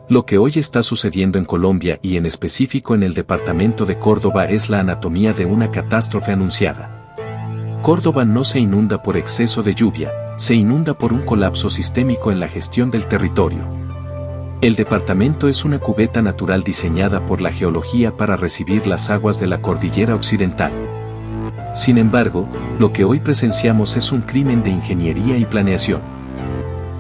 Lo que hoy está sucediendo en Colombia y en específico en el departamento de Córdoba es la anatomía de una catástrofe anunciada. Córdoba no se inunda por exceso de lluvia, se inunda por un colapso sistémico en la gestión del territorio. El departamento es una cubeta natural diseñada por la geología para recibir las aguas de la cordillera occidental. Sin embargo, lo que hoy presenciamos es un crimen de ingeniería y planeación.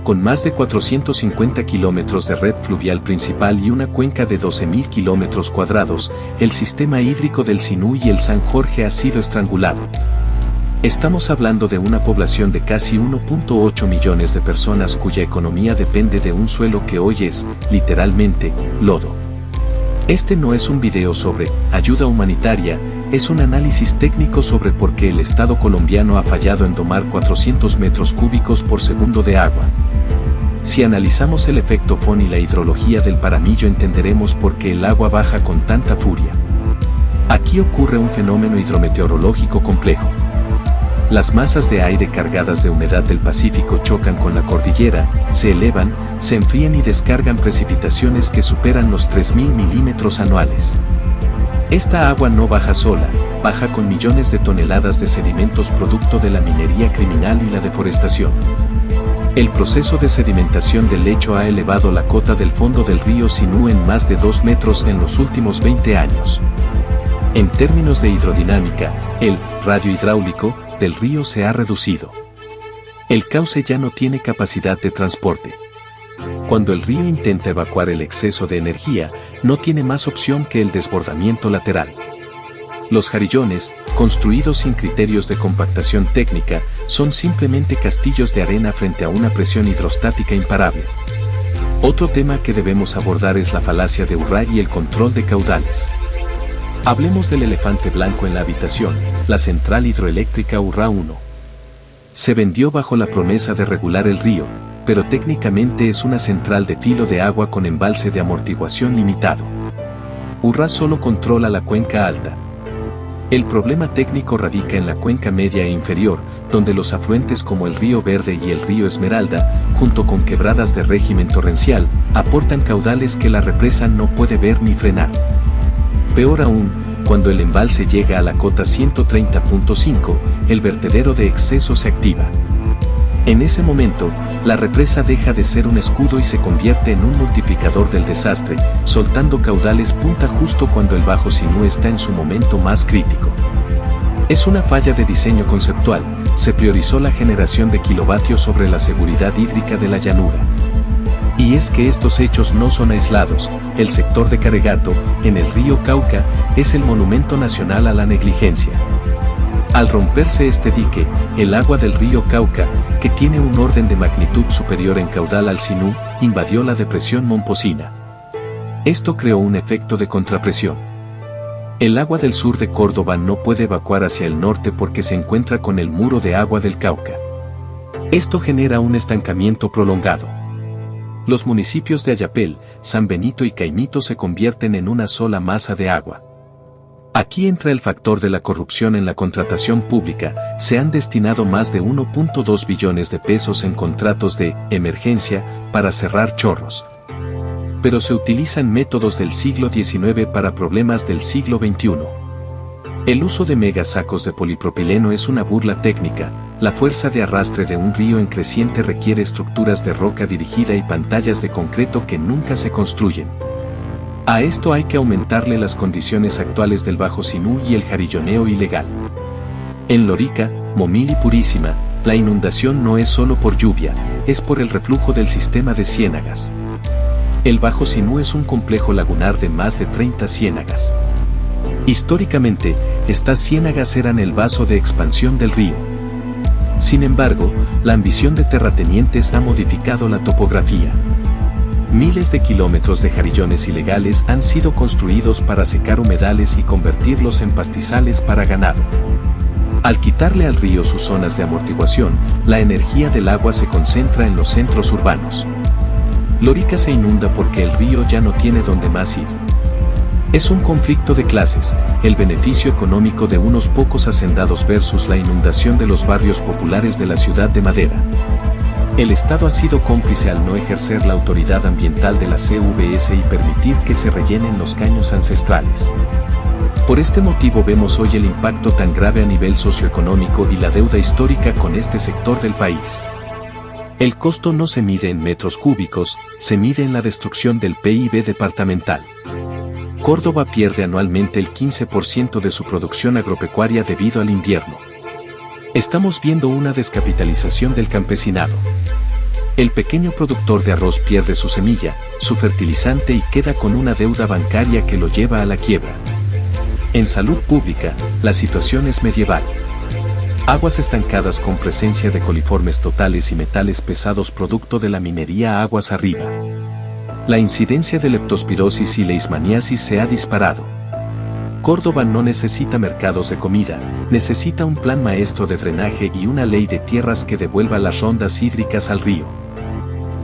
Con más de 450 kilómetros de red fluvial principal y una cuenca de 12.000 kilómetros cuadrados, el sistema hídrico del Sinú y el San Jorge ha sido estrangulado. Estamos hablando de una población de casi 1.8 millones de personas cuya economía depende de un suelo que hoy es, literalmente, lodo. Este no es un video sobre ayuda humanitaria, es un análisis técnico sobre por qué el Estado colombiano ha fallado en domar 400 metros cúbicos por segundo de agua. Si analizamos el efecto FON y la hidrología del Paramillo entenderemos por qué el agua baja con tanta furia. Aquí ocurre un fenómeno hidrometeorológico complejo. Las masas de aire cargadas de humedad del Pacífico chocan con la cordillera, se elevan, se enfrían y descargan precipitaciones que superan los 3.000 milímetros anuales. Esta agua no baja sola, baja con millones de toneladas de sedimentos producto de la minería criminal y la deforestación. El proceso de sedimentación del lecho ha elevado la cota del fondo del río Sinú en más de 2 metros en los últimos 20 años. En términos de hidrodinámica, el radio hidráulico del río se ha reducido. El cauce ya no tiene capacidad de transporte. Cuando el río intenta evacuar el exceso de energía, no tiene más opción que el desbordamiento lateral. Los jarillones, construidos sin criterios de compactación técnica, son simplemente castillos de arena frente a una presión hidrostática imparable. Otro tema que debemos abordar es la falacia de Urrá y el control de caudales. Hablemos del elefante blanco en la habitación, la central hidroeléctrica Urrá 1. Se vendió bajo la promesa de regular el río, pero técnicamente es una central de filo de agua con embalse de amortiguación limitado. Urrá solo controla la cuenca alta. El problema técnico radica en la cuenca media e inferior, donde los afluentes como el río Verde y el río Esmeralda, junto con quebradas de régimen torrencial, aportan caudales que la represa no puede ver ni frenar. Peor aún, cuando el embalse llega a la cota 130.5, el vertedero de exceso se activa. En ese momento, la represa deja de ser un escudo y se convierte en un multiplicador del desastre, soltando caudales punta justo cuando el Bajo Sinú está en su momento más crítico. Es una falla de diseño conceptual, se priorizó la generación de kilovatios sobre la seguridad hídrica de la llanura. Y es que estos hechos no son aislados, el sector de Caregato, en el río Cauca, es el monumento nacional a la negligencia. Al romperse este dique, el agua del río Cauca, que tiene un orden de magnitud superior en caudal al Sinú, invadió la depresión Momposina. Esto creó un efecto de contrapresión. El agua del sur de Córdoba no puede evacuar hacia el norte porque se encuentra con el muro de agua del Cauca. Esto genera un estancamiento prolongado. Los municipios de Ayapel, San Benito y Caimito se convierten en una sola masa de agua. Aquí entra el factor de la corrupción en la contratación pública, se han destinado más de 1.2 billones de pesos en contratos de emergencia para cerrar chorros. Pero se utilizan métodos del siglo XIX para problemas del siglo XXI. El uso de megasacos de polipropileno es una burla técnica, la fuerza de arrastre de un río en creciente requiere estructuras de roca dirigida y pantallas de concreto que nunca se construyen. A esto hay que aumentarle las condiciones actuales del Bajo Sinú y el jarilloneo ilegal. En Lorica, Momil y Purísima, la inundación no es solo por lluvia, es por el reflujo del sistema de ciénagas. El Bajo Sinú es un complejo lagunar de más de 30 ciénagas. Históricamente, estas ciénagas eran el vaso de expansión del río. Sin embargo, la ambición de terratenientes ha modificado la topografía. Miles de kilómetros de jarillones ilegales han sido construidos para secar humedales y convertirlos en pastizales para ganado. Al quitarle al río sus zonas de amortiguación, la energía del agua se concentra en los centros urbanos. Lorica se inunda porque el río ya no tiene dónde más ir. Es un conflicto de clases, el beneficio económico de unos pocos hacendados versus la inundación de los barrios populares de la ciudad de Madera. El Estado ha sido cómplice al no ejercer la autoridad ambiental de la CVS y permitir que se rellenen los caños ancestrales. Por este motivo vemos hoy el impacto tan grave a nivel socioeconómico y la deuda histórica con este sector del país. El costo no se mide en metros cúbicos, se mide en la destrucción del PIB departamental. Córdoba pierde anualmente el 15% de su producción agropecuaria debido al invierno. Estamos viendo una descapitalización del campesinado. El pequeño productor de arroz pierde su semilla, su fertilizante y queda con una deuda bancaria que lo lleva a la quiebra. En salud pública, la situación es medieval. Aguas estancadas con presencia de coliformes totales y metales pesados producto de la minería aguas arriba. La incidencia de leptospirosis y leishmaniasis se ha disparado. Córdoba no necesita mercados de comida, necesita un plan maestro de drenaje y una ley de tierras que devuelva las rondas hídricas al río.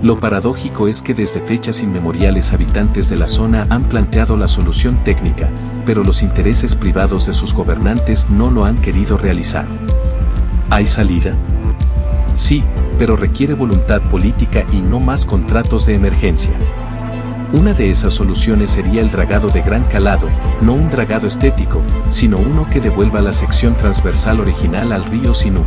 Lo paradójico es que desde fechas inmemoriales habitantes de la zona han planteado la solución técnica, pero los intereses privados de sus gobernantes no lo han querido realizar. ¿Hay salida? Sí, pero requiere voluntad política y no más contratos de emergencia. Una de esas soluciones sería el dragado de gran calado, no un dragado estético, sino uno que devuelva la sección transversal original al río Sinú.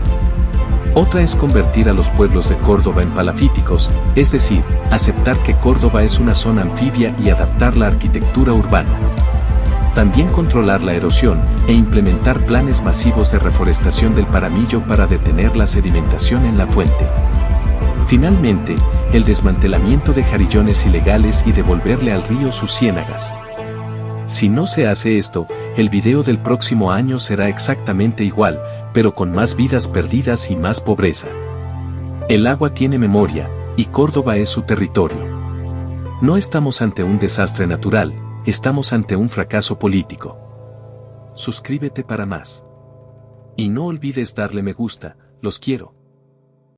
Otra es convertir a los pueblos de Córdoba en palafíticos, es decir, aceptar que Córdoba es una zona anfibia y adaptar la arquitectura urbana. También controlar la erosión e implementar planes masivos de reforestación del Paramillo para detener la sedimentación en la fuente. Finalmente, el desmantelamiento de jarillones ilegales y devolverle al río sus ciénagas. Si no se hace esto, el video del próximo año será exactamente igual, pero con más vidas perdidas y más pobreza. El agua tiene memoria, y Córdoba es su territorio. No estamos ante un desastre natural, estamos ante un fracaso político. Suscríbete para más. Y no olvides darle me gusta, los quiero.